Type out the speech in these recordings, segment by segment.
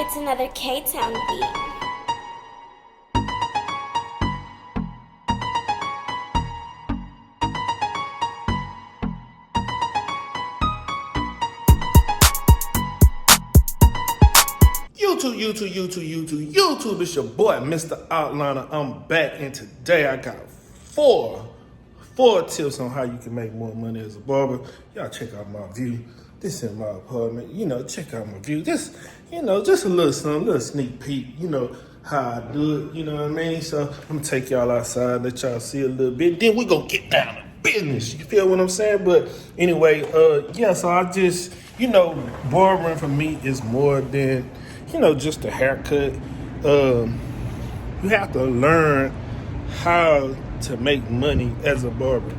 It's another K-Town beat. YouTube, it's your boy, Mr. Outliner. I'm back, and today I got four tips on how you can make more money as a barber. Y'all check out my view. This is my apartment. Check out my view. Just a little something, a little sneak peek, how I do it, you know what I mean? So I'm gonna take y'all outside, let y'all see a little bit. Then we gonna get down to business. You feel what I'm saying? But anyway, so I just, barbering for me is more than, just a haircut. You have to learn how to make money as a barber.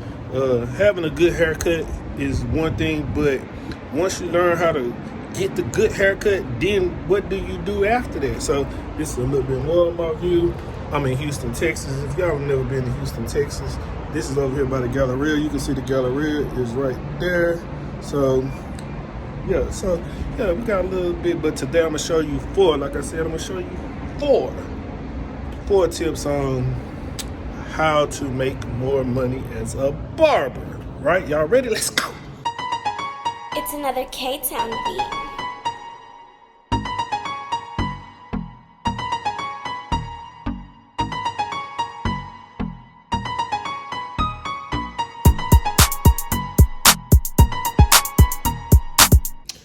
Having a good haircut is one thing, but once you learn how to get the good haircut, then what do you do after that? So this is a little bit more of my view. I'm in Houston, Texas. If y'all have never been to Houston, Texas, this is over here by the Galleria. You can see the Galleria is right there. So we got a little bit, but today I'm gonna show you four. Like I said, I'm gonna show you four tips on how to make more money as a barber. Right? Y'all ready? Let's go. It's another K-Town beat.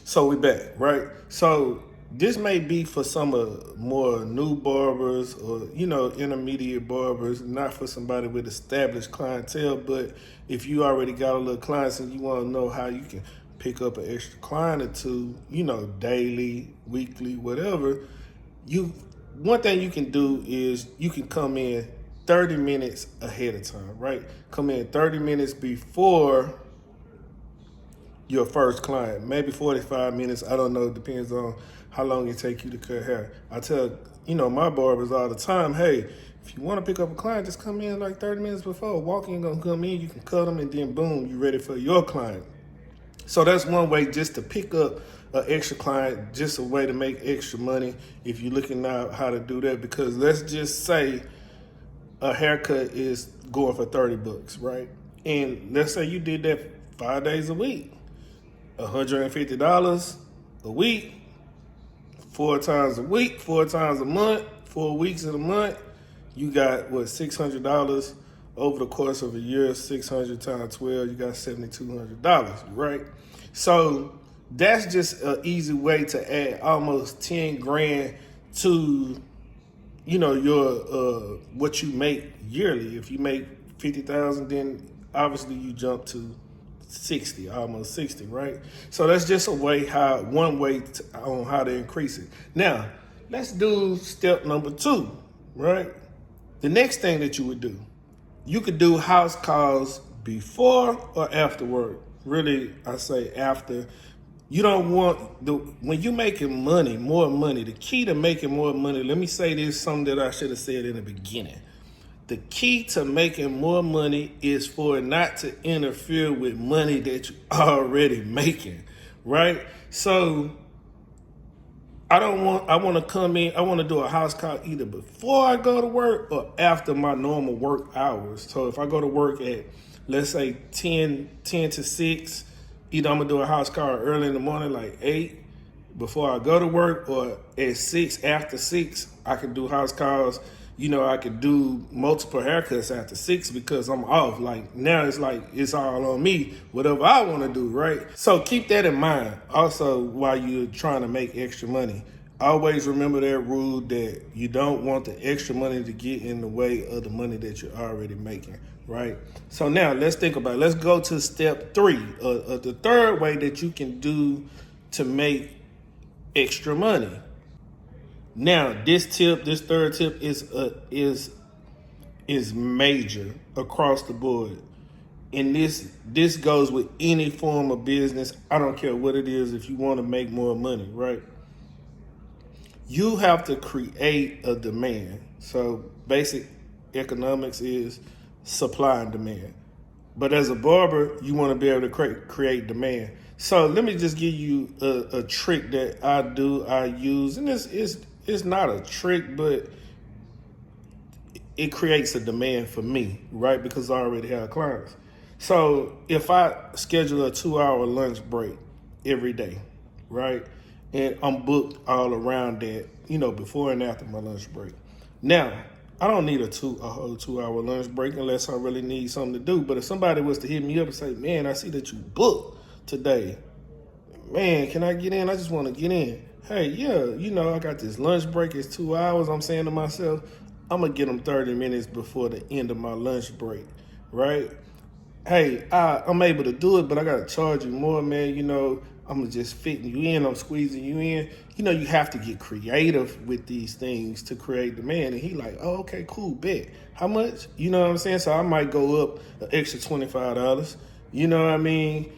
So we back, right? So this may be for some more new barbers or, intermediate barbers, not for somebody with established clientele. But if you already got a little clients and you want to know how you can pick up an extra client or two, daily, weekly, whatever, one thing you can do is you can come in 30 minutes ahead of time, right? Come in 30 minutes before your first client, maybe 45 minutes. I don't know. It depends on how long it take you to cut hair. I tell, my barbers all the time, hey, if you want to pick up a client, just come in like 30 minutes before. Walk-in gonna come in, you can cut them, and then boom, you're ready for your client. So that's one way just to pick up an extra client, just a way to make extra money if you're looking out how to do that. Because let's just say a haircut is going for $30, right? And let's say you did that 5 days a week. $150 a week, 4 times a week, 4 times a month, 4 weeks in a month. You got $600 over the course of a year. 600 times 12, you got $7,200, right? So that's just an easy way to add almost 10 grand to, your what you make yearly. If you make 50,000, then obviously you jump to 60, almost 60, right? So that's just one way on how to increase it. Now, let's do step number 2, right? The next thing that you would do, you could do house calls before or after work. Really, I say after. You don't want when you're making money, more money, the key to making more money, let me say this, something that I should have said in the beginning. The key to making more money is for it not to interfere with money that you're already making, right? So I want to come in, I want to do a house call either before I go to work or after my normal work hours. So if I go to work at, let's say 10 to 6, either I'm going to do a house call early in the morning, like 8, before I go to work, or at 6, after 6, I can do house calls. I could do multiple haircuts after 6 because I'm off. Like now it's all on me, whatever I want to do, right? So keep that in mind. Also, while you're trying to make extra money, always remember that rule that you don't want the extra money to get in the way of the money that you're already making, right? So now let's think about it. Let's go to step 3, the third way that you can do to make extra money. Now, this third tip is major across the board. And this goes with any form of business. I don't care what it is if you want to make more money, right? You have to create a demand. So basic economics is supply and demand. But as a barber, you want to be able to create demand. So let me just give you a trick that I use, and it's not a trick, but it creates a demand for me, right? Because I already have clients. So if I schedule a 2 hour lunch break every day, right? And I'm booked all around that, before and after my lunch break. Now, I don't need a whole 2 hour lunch break unless I really need something to do. But if somebody was to hit me up and say, man, I see that you booked today. Man, can I get in? I just want to get in. Hey, yeah, I got this lunch break. It's 2 hours. I'm saying to myself, I'm going to get them 30 minutes before the end of my lunch break, right? Hey, I'm able to do it, but I got to charge you more, man. I'm just fitting you in. I'm squeezing you in. You have to get creative with these things to create demand. And he like, oh, okay, cool, bet. How much? You know what I'm saying? So I might go up an extra $25. You know what I mean?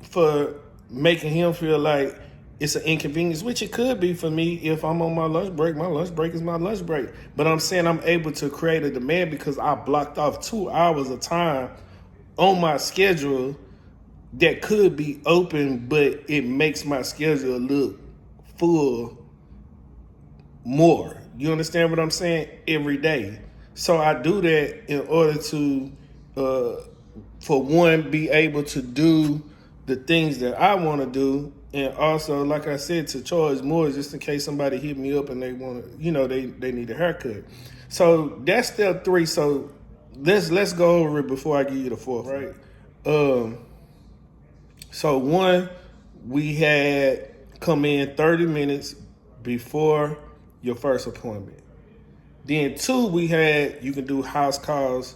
For making him feel like it's an inconvenience, which it could be for me if I'm on my lunch break. My lunch break is my lunch break. But I'm saying I'm able to create a demand because I blocked off 2 hours of time on my schedule that could be open, but it makes my schedule look full more. You understand what I'm saying? Every day. So I do that in order to, for one, be able to do the things that I want to do, and also, like I said, to charge more just in case somebody hit me up and they want to, they need a haircut. So that's step 3. So let's go over it before I give you the 4th, right? So 1, we had come in 30 minutes before your first appointment. Then 2, we had you can do house calls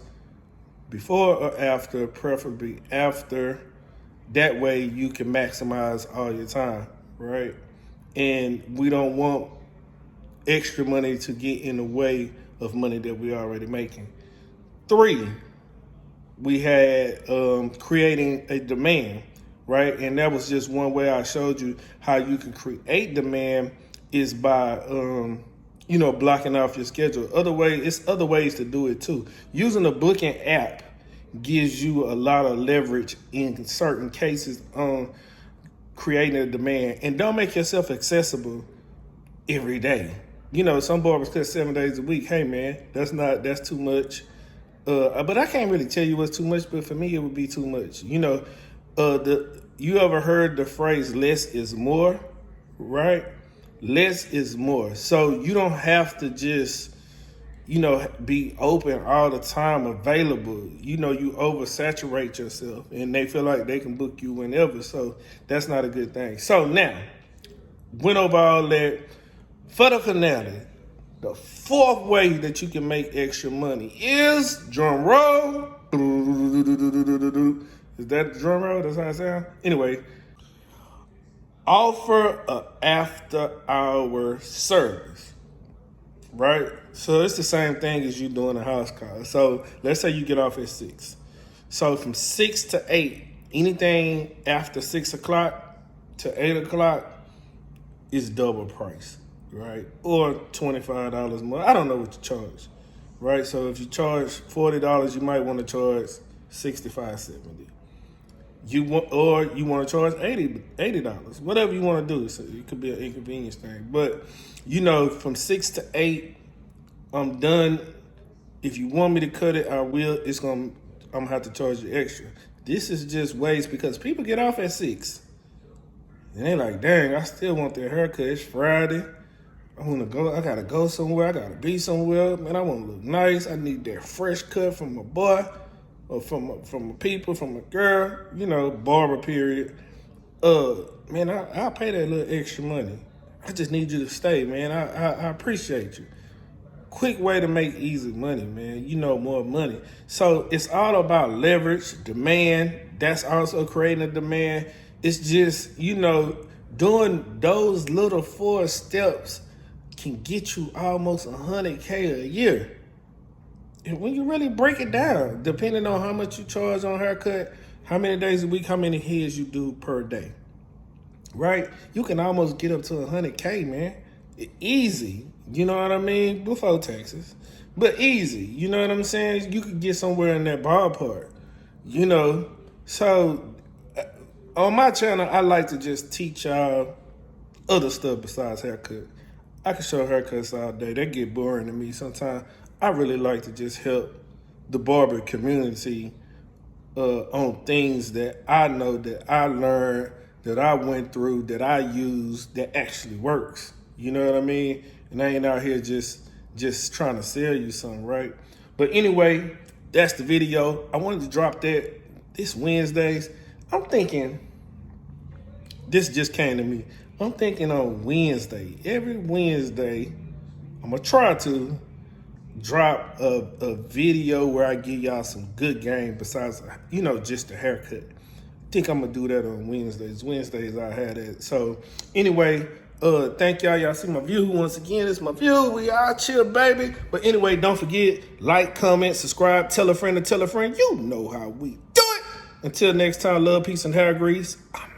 before or after, preferably after. That way you can maximize all your time, right? And we don't want extra money to get in the way of money that we're already making. 3, we had creating a demand, right? And that was just one way I showed you how you can create demand is by, blocking off your schedule. It's other ways to do it too. Using a booking app gives you a lot of leverage in certain cases on creating a demand. And don't make yourself accessible every day. Some barbers cut 7 days a week. Hey man, that's too much. But I can't really tell you what's too much, but for me it would be too much. You ever heard the phrase less is more, right? Less is more. So you don't have to just be open all the time, available. You oversaturate yourself and they feel like they can book you whenever. So that's not a good thing. So now, went over all that. For the finale, the 4th way that you can make extra money is, drum roll. Is that the drum roll? That's how it sounds? Anyway, offer an after-hour service. Right? So it's the same thing as you doing a house call. So let's say you get off at 6. So from 6 to 8, anything after 6 o'clock to 8 o'clock is double price, right? Or $25 more. I don't know what you charge, right? So if you charge $40, you might want to charge $65, $70. You want to charge $80, whatever you want to do. So it could be an inconvenience thing, but from 6 to 8, I'm done. If you want me to cut it, I will. I'm gonna have to charge you extra. This is just waste because people get off at 6, and they're like, "Dang, I still want their haircut. It's Friday. I want to go. I gotta go somewhere. I gotta be somewhere. Man, I want to look nice. I need that fresh cut from my boy." Or from a people, from a girl, barber period. Man, I'll pay that little extra money. I just need you to stay, man. I appreciate you. Quick way to make easy money, man. More money. So it's all about leverage, demand. That's also creating a demand. It's just, doing those little 4 steps can get you almost $100K a year. And when you really break it down, depending on how much you charge on haircut, how many days a week, how many heads you do per day, right? You can almost get up to $100K, man. Easy, you know what I mean? Before taxes, but easy, you know what I'm saying? You could get somewhere in that ballpark, So on my channel, I like to just teach y'all other stuff besides haircut. I can show haircuts all day. They get boring to me sometimes. I really like to just help the barber community on things that I know, that I learned, that I went through, that I use, that actually works. You know what I mean? And I ain't out here just trying to sell you something, right? But anyway, that's the video. I wanted to drop that this Wednesdays. I'm thinking, this just came to me. I'm thinking on Wednesday, every Wednesday, I'm gonna try to drop a video where I give y'all some good game besides, just a haircut. I think I'm gonna do that on Wednesdays. Wednesdays I had it. So anyway, thank y'all. Y'all see my view once again. It's my view. We all chill, baby. But anyway, don't forget, like, comment, subscribe, tell a friend to tell a friend. You know how we do it. Until next time, love, peace, and hair grease. I'm